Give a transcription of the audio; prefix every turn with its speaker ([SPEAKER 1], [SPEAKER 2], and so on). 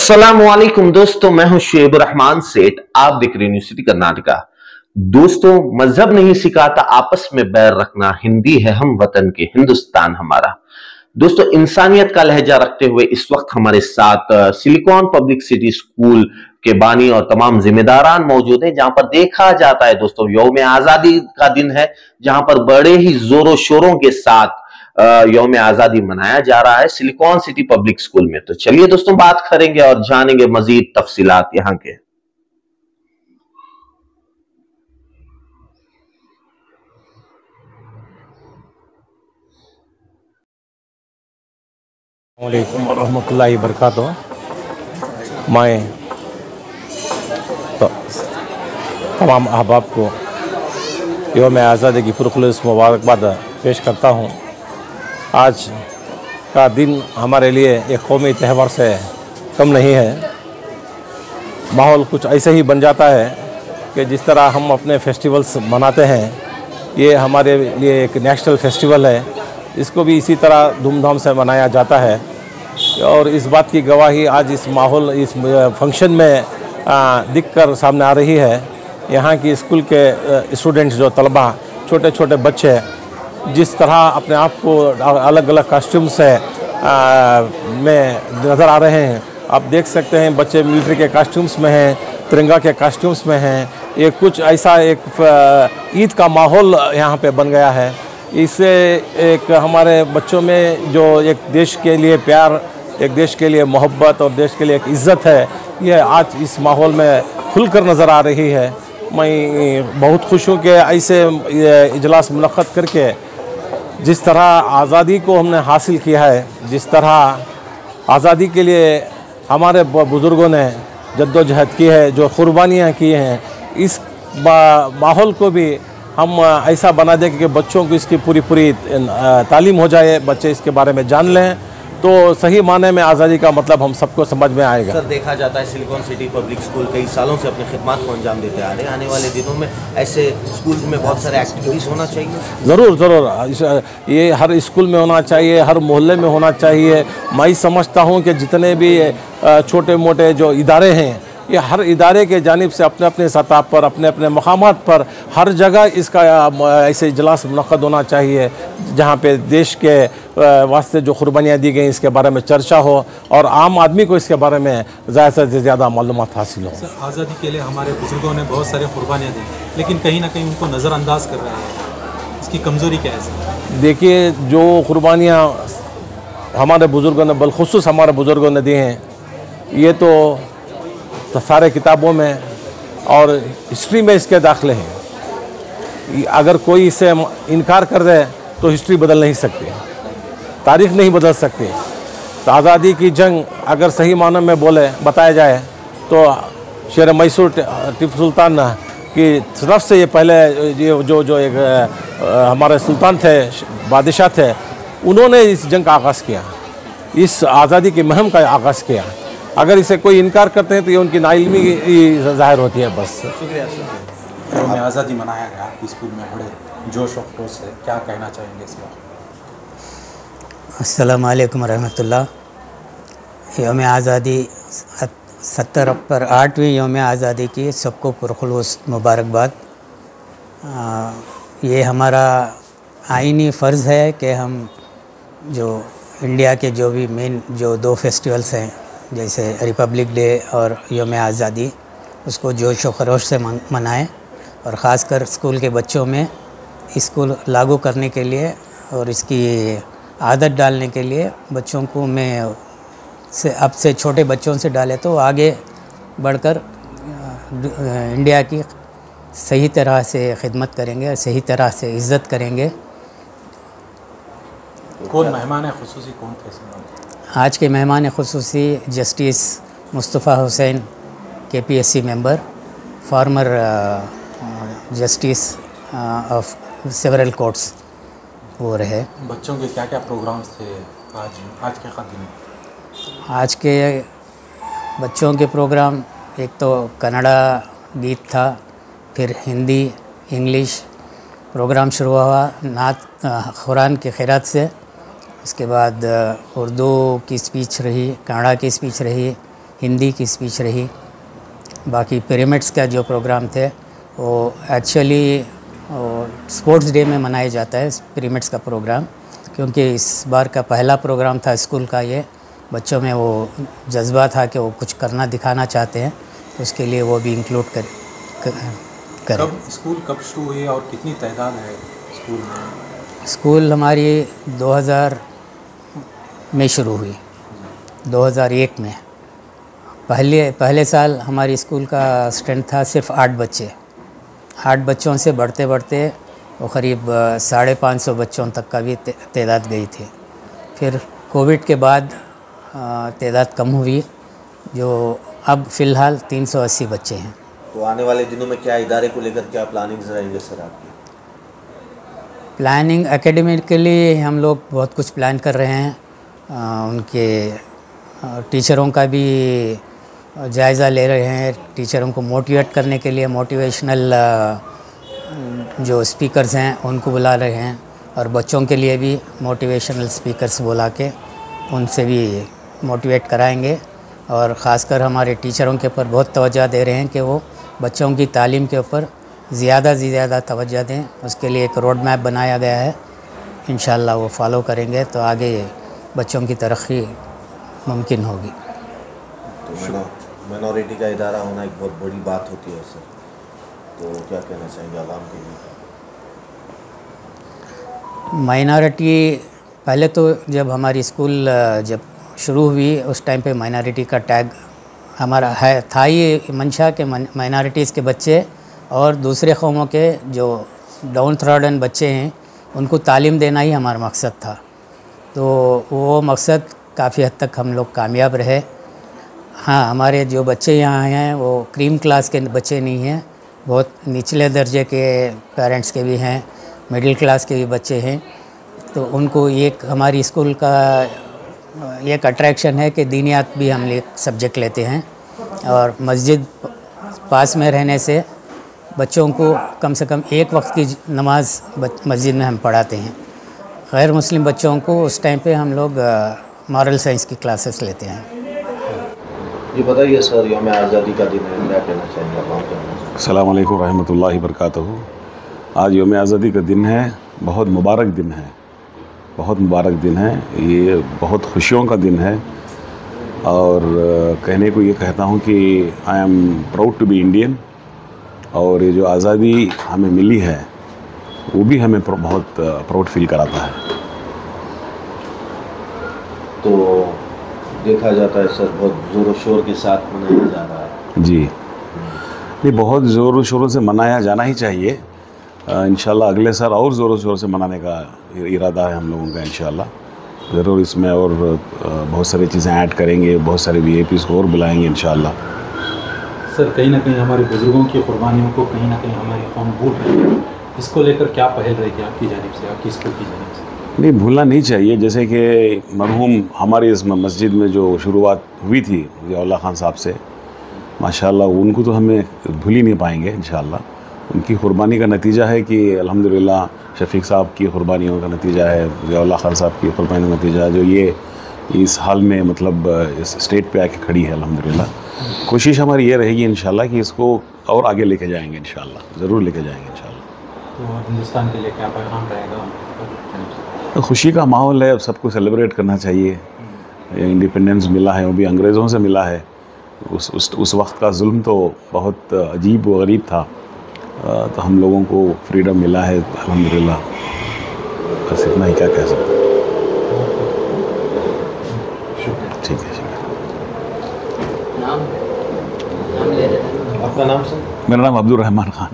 [SPEAKER 1] अस्सलामुअलैकुम दोस्तों, मैं हूं शुएब रहमान सेठ। आप देख रहे हैं यूनिवर्सिटी कर्नाटका। दोस्तों, मजहब नहीं सिखाता आपस में बैर रखना, हिंदी है हम वतन के, हिंदुस्तान हमारा। दोस्तों, इंसानियत का लहजा रखते हुए इस वक्त हमारे साथ सिलिकॉन पब्लिक सिटी स्कूल के बानी और तमाम जिम्मेदारान मौजूद हैं, जहां पर देखा जाता है दोस्तों यौम आजादी का दिन है, जहां पर बड़े ही जोरों शोरों के साथ यौम आजादी मनाया जा रहा है सिलिकॉन सिटी पब्लिक स्कूल में। तो चलिए दोस्तों, बात करेंगे और जानेंगे मजीद तफसीलात यहां के।
[SPEAKER 2] वालेकुम रहमतुल्लाहि बरकातहू। मैं तो तमाम अहबाब को यौम आज़ादी की पुरखुलूस मुबारकबाद पेश करता हूँ। आज का दिन हमारे लिए एक कौमी त्यौहार से कम नहीं है। माहौल कुछ ऐसे ही बन जाता है कि जिस तरह हम अपने फेस्टिवल्स मनाते हैं, ये हमारे लिए एक नेशनल फेस्टिवल है, इसको भी इसी तरह धूमधाम से मनाया जाता है। और इस बात की गवाही आज इस माहौल, इस फंक्शन में दिख कर सामने आ रही है। यहाँ की स्कूल के स्टूडेंट्स, जो तलबा, छोटे छोटे बच्चे जिस तरह अपने आप को अलग अलग कॉस्ट्यूम से में नज़र आ रहे हैं। आप देख सकते हैं बच्चे मिलिट्री के कॉस्ट्यूम्स में हैं, तिरंगा के कॉस्ट्यूम्स में हैं। ये कुछ ऐसा एक ईद का माहौल यहाँ पे बन गया है। इससे एक हमारे बच्चों में जो एक देश के लिए प्यार, एक देश के लिए मोहब्बत और देश के लिए एक इज़्ज़त है, ये आज इस माहौल में खुलकर नज़र आ रही है। मैं बहुत खुश हूँ कि ऐसे इजलास मुनक़्क़द करके जिस तरह आज़ादी को हमने हासिल किया है, जिस तरह आज़ादी के लिए हमारे बुज़ुर्गों ने जद्दोजहद की है, जो क़ुरबानियाँ की हैं, इस माहौल को भी हम ऐसा बना दें कि बच्चों को इसकी पूरी तालीम हो जाए, बच्चे इसके बारे में जान लें, तो सही माने में आज़ादी का मतलब हम सबको समझ में आएगा।
[SPEAKER 1] सर, देखा जाता है सिलिकॉन सिटी पब्लिक स्कूल कई सालों से अपनी खिदमत को अंजाम देते आ रहे हैं। आने वाले दिनों में ऐसे स्कूल में बहुत सारे एक्टिविटीज़ होना चाहिए।
[SPEAKER 2] ज़रूर ये हर स्कूल में होना चाहिए, हर मोहल्ले में होना चाहिए। मैं समझता हूँ कि जितने भी छोटे मोटे जो इदारे हैं, ये हर इदारे के जानिब से अपने अपने सतह पर, अपने अपने मकामात पर हर जगह इसका ऐसे इजलास मुनक़्क़द होना चाहिए, जहाँ पे देश के वास्ते जो कुर्बानियाँ दी गई इसके बारे में चर्चा हो और आम आदमी को इसके बारे में ज़्यादा से ज़्यादा मालूमात हासिल हो।
[SPEAKER 3] सर, आज़ादी के लिए हमारे बुज़ुर्गों ने बहुत सारे कुर्बानियाँ दी, लेकिन कहीं ना कहीं उनको नज़रअंदाज कर रहे हैं। इसकी कमज़ोरी क्या है सर? देखिए,
[SPEAKER 2] जो कुर्बानियाँ हमारे बुज़ुर्गों ने, बलखुसूस हमारे बुज़ुर्गों ने दी हैं, ये तो सारे किताबों में और हिस्ट्री में इसके दाखिले हैं। अगर कोई इसे इनकार कर दे तो हिस्ट्री बदल नहीं सकती, तारीख़ नहीं बदल सकती। तो आज़ादी की जंग अगर सही मानों में बताया जाए तो शेर मैसूर टीपू सुल्तान की तरफ से ये पहले ये जो एक हमारे सुल्तान थे, बादशाह थे, उन्होंने इस जंग का आगाज़ किया, इस आज़ादी की मुहिम का आगाज़ किया। अगर इसे कोई इनकार करते हैं तो ये उनकी नाइल्मी ज़ाहिर होती है। बस
[SPEAKER 3] शुक्रिया। यौम आज़ादी मनाया गया आपके स्कूल में बड़े जोश और खरोश से, क्या कहना चाहेंगे इस बार?
[SPEAKER 4] अस्सलाम वालेकुम रहमतुल्लाह। यौम आज़ादी 70 पर 8वीं यौम आज़ादी की सबको पुरखुलूस मुबारकबाद। ये हमारा आईनी फ़र्ज़ है कि हम जो इंडिया के जो भी मेन जो 2 फेस्टिवल्स हैं, जैसे रिपब्लिक डे और यौम आज़ादी, उसको जोश व खरोश से मनाएं और ख़ासकर स्कूल के बच्चों में इसको लागू करने के लिए और इसकी आदत डालने के लिए बच्चों को मैं अब से छोटे बच्चों से डाले तो आगे बढ़कर इंडिया की सही तरह से खिदमत करेंगे और सही तरह से इज़्ज़त करेंगे।
[SPEAKER 3] कौन मेहमान है ख़ुसूसी, कौन थे?
[SPEAKER 4] आज के मेहमान ख़ुसूसी justice Mustafa Hussain, KPSC member, former justice of several courts, वो रहे।
[SPEAKER 3] बच्चों के क्या क्या प्रोग्राम्स थे आज के दिन?
[SPEAKER 4] आज के बच्चों के प्रोग्राम, एक तो कन्नड़ा गीत था, फिर हिंदी, इंग्लिश प्रोग्राम शुरू हुआ नात कुरान के क़िरात से। उसके बाद उर्दू की स्पीच रही, कन्नड़ा की स्पीच रही, हिंदी की स्पीच रही। बाकी पिरामिड्स का जो प्रोग्राम थे वो एक्चुअली स्पोर्ट्स डे में मनाया जाता है पिरामिड्स का प्रोग्राम, क्योंकि इस बार का पहला प्रोग्राम था स्कूल का। ये बच्चों में वो जज्बा था कि वो कुछ करना दिखाना चाहते हैं, तो उसके लिए वो भी इंक्लूड करें।
[SPEAKER 3] स्कूल कब शुरू हुई और कितनी तादाद है स्कूल में?
[SPEAKER 4] स्कूल हमारी 2000 में शुरू हुई, 2001 में। पहले साल हमारी स्कूल का स्ट्रेंथ था सिर्फ 8 बच्चे। 8 बच्चों से बढ़ते बढ़ते वो करीब 550 बच्चों तक का भी तादाद गई थी। फिर कोविड के बाद तादाद कम हुई, जो अब फ़िलहाल 380 बच्चे हैं।
[SPEAKER 1] तो आने वाले दिनों में क्या इदारे को लेकर क्या प्लानिंग्स रहेंगे सर आपकी?
[SPEAKER 4] प्लानिंग एकेडमिकली हम लोग बहुत कुछ प्लान कर रहे हैं। उनके टीचरों का भी जायज़ा ले रहे हैं। टीचरों को मोटिवेट करने के लिए मोटिवेशनल जो स्पीकर्स हैं उनको बुला रहे हैं, और बच्चों के लिए भी मोटिवेशनल स्पीकर्स बुला के उनसे भी मोटिवेट कराएंगे। और ख़ासकर हमारे टीचरों के ऊपर बहुत तवज्जो दे रहे हैं कि वो बच्चों की तालीम के ऊपर ज़्यादा से ज़्यादा तवज्जो दें। उसके लिए एक रोड मैप बनाया गया है, इंशाअल्लाह वो फॉलो करेंगे तो आगे बच्चों की तरक्की मुमकिन होगी।
[SPEAKER 1] तो माइनॉरिटी का इदारा होना एक बहुत बड़ी बात होती है सर, तो क्या कहना चाहेंगे आवाम के लिए?
[SPEAKER 4] माइनॉरिटी पहले तो जब हमारी स्कूल जब शुरू हुई उस टाइम पे माइनॉरिटी का टैग हमारा था ये मंशा के माइनॉरिटीज़ के बच्चे और दूसरे कौमों के जो डाउन थ्रॉडन बच्चे हैं उनको तालीम देना ही हमारा मकसद था। तो वो मकसद काफ़ी हद तक हम लोग कामयाब रहे। हाँ, हमारे जो बच्चे यहाँ हैं वो क्रीम क्लास के बच्चे नहीं हैं, बहुत निचले दर्जे के पेरेंट्स के भी हैं, मिडिल क्लास के भी बच्चे हैं। तो उनको एक हमारी स्कूल का एक अट्रैक्शन है कि दीनियात भी हम एक सब्जेक्ट लेते हैं, और मस्जिद पास में रहने से बच्चों को कम से कम एक वक्त की नमाज मस्जिद में हम पढ़ाते हैं। गैर मुस्लिम बच्चों को उस टाइम पे हम लोग मॉरल साइंस की क्लासेस लेते हैं।
[SPEAKER 1] ये बताइए सर, यौम आज़ादी का दिन है, क्या कहना चाहेंगे?
[SPEAKER 5] अस्सलाम वालेकुम रहमतुल्लाहि व बरकातहू। आज यौम आज़ादी का दिन है, बहुत मुबारक दिन है, बहुत मुबारक दिन है। ये बहुत खुशियों का दिन है, और कहने को ये कहता हूँ कि I am proud to be Indian. और ये जो आज़ादी हमें मिली है वो भी हमें बहुत प्राउड फील कराता है।
[SPEAKER 1] तो देखा जाता है सर बहुत ज़ोरों शोर के साथ मनाया जा रहा है। जी
[SPEAKER 5] नहीं, बहुत ज़ोरों शोरों से मनाया जाना ही चाहिए। इंशाल्लाह अगले साल और ज़ोरों शोरों से मनाने का इरादा है हम लोगों का। इंशाल्लाह ज़रूर इसमें और बहुत सारी चीज़ें ऐड करेंगे, बहुत सारे VIPs को और बुलाएंगे इंशाल्लाह।
[SPEAKER 3] सर, कहीं ना कहीं हमारे बुज़ुर्गों की कुर्बानियों को कहीं ना कहीं हमारी कौम भूल रही है, इसको लेकर क्या पहल रहेगी आपकी जानिब से, आपकी स्कूल की जानिब से?
[SPEAKER 5] नहीं, भूलना नहीं चाहिए। जैसे कि मरहूम हमारी इस मस्जिद में जो शुरुआत हुई थी ज़ियाउल्लाह खान साहब से, माशाल्लाह उनको तो हमें भूल ही नहीं पाएंगे इंशाल्लाह। उनकी कुर्बानी का नतीजा है कि अल्हम्दुलिल्लाह शफ़ीक साहब की कुर्बानियों का नतीजा है, ज़ियाउल्लाह खान साहब की कुर्बानियों का नतीजा है, जो ये इस हाल में मतलब इस स्टेट पे आके खड़ी है अल्हम्दुलिल्लाह। कोशिश हमारी ये रहेगी इंशाल्लाह कि इसको और आगे लेके जाएंगे इंशाल्लाह, ज़रूर लेके जाएंगे इंशाल्लाह।
[SPEAKER 3] तो हिंदुस्तान के लिए क्या पैगाम रहेगा?
[SPEAKER 5] तो खुशी का माहौल है, सबको सेलिब्रेट करना चाहिए। इंडिपेंडेंस मिला है वो भी अंग्रेज़ों से मिला है। उस वक्त का जुल्म तो बहुत अजीब व गरीब था, तो हम लोगों को फ्रीडम मिला है अल्हम्दुलिल्लाह। बस इतना ही क्या कह सकते हैं। ठीक है,
[SPEAKER 1] आपका नाम सर?
[SPEAKER 5] मेरा नाम अब्दुल रहमान खान।